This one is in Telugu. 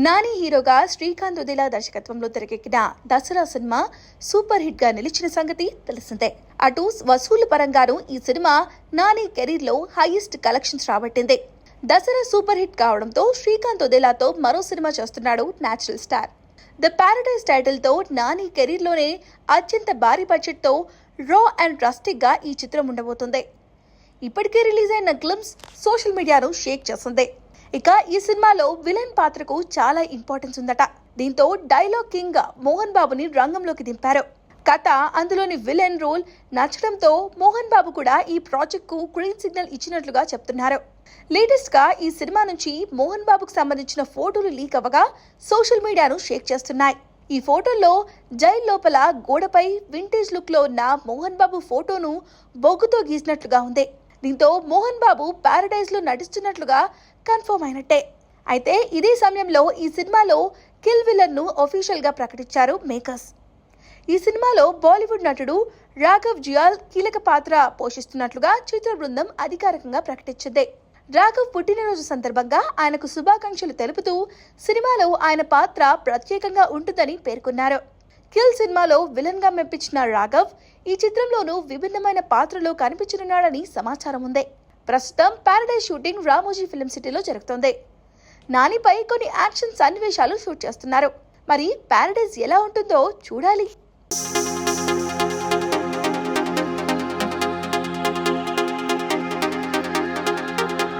నాని హీరోగా శ్రీకాంత్ ఉదిలా దర్శకత్వంలో తెరకెక్కిన దసరా సినిమా సూపర్ హిట్ గా నిలిచిన సంగతి తెలిసిందే. అటు వసూలు పరంగానూ ఈ సినిమా నాని కెరీర్ లో హైయెస్ట్ కలెక్షన్స్ రాబట్టింది. దసరా సూపర్ హిట్ కావడంతో శ్రీకాంత్ ఉదిలాతో మరో సినిమా చేస్తున్నాడు natural star. The paradise title తో నాని కెరీర్ లోనే అత్యంత భారీ బడ్జెట్ తో రా అండ్ రస్టిక్ గా ఈ చిత్రం ఉండబోతుంది. ఇప్పటికే రిలీజ్ అయిన గ్లిమ్స్ సోషల్ మీడియాను షేక్ చేస్తుంది. ఇక ఈ సినిమాలో విలన్ పాత్రకు చాలా ఇంపార్టెన్స్ ఉందట. దీంతో డైలాగ్ కింగ్ గా మోహన్ బాబుని రంగంలోకి దింపారు. కథ, అందులోని విలన్ రోల్ నచ్చడంతో మోహన్ బాబు కూడా ఈ ప్రాజెక్ట్ కు గ్రీన్ సిగ్నల్ ఇచ్చినట్లుగా చెప్తున్నారు. లేటెస్ట్ గా ఈ సినిమా నుంచి మోహన్ బాబుకు సంబంధించిన ఫోటోలు లీక్ అవ్వగా సోషల్ మీడియాను షేక్ చేస్తున్నాయి. ఈ ఫోటోల్లో జైలు లోపల గోడపై వింటేజ్ లుక్ లో ఉన్న మోహన్ బాబు ఫోటోను బొగ్గుతో గీసినట్లుగా ఉంది. దీంతో మోహన్ బాబు పారడైజ్ లో నటిస్తున్నట్లుగా కన్ఫర్మ్ అయినట్టే. అయితే ఇదే సమయంలో ఈ సినిమాలో కిల్ విలన్ ను అఫీషియల్ గా ప్రకటించారు మేకర్స్. ఈ సినిమాలో బాలీవుడ్ నటుడు రాఘవ్ జుయాల్ కీలక పాత్ర పోషిస్తున్నట్లుగా చిత్ర బృందం అధికారికంగా ప్రకటించింది. రాఘవ్ పుట్టినరోజు సందర్భంగా ఆయనకు శుభాకాంక్షలు తెలుపుతూ సినిమాలో ఆయన పాత్ర ప్రత్యేకంగా ఉంటుందని పేర్కొన్నారు. కిల్ సినిమాలో విలన్ గా మెప్పించిన రాఘవ్ ఈ చిత్రంలోనూ విభిన్నమైన పాత్రలో కనిపించనున్నాడని సమాచారం ఉంది. ప్రస్తుతం పారడైజ్ షూటింగ్ రామోజీ ఫిల్మ్ సిటీలో జరుగుతోంది. నానిపై కొన్ని యాక్షన్ సన్నివేశాలు షూట్ చేస్తున్నారు. మరి పారడైజ్ ఎలా ఉంటుందో చూడాలి.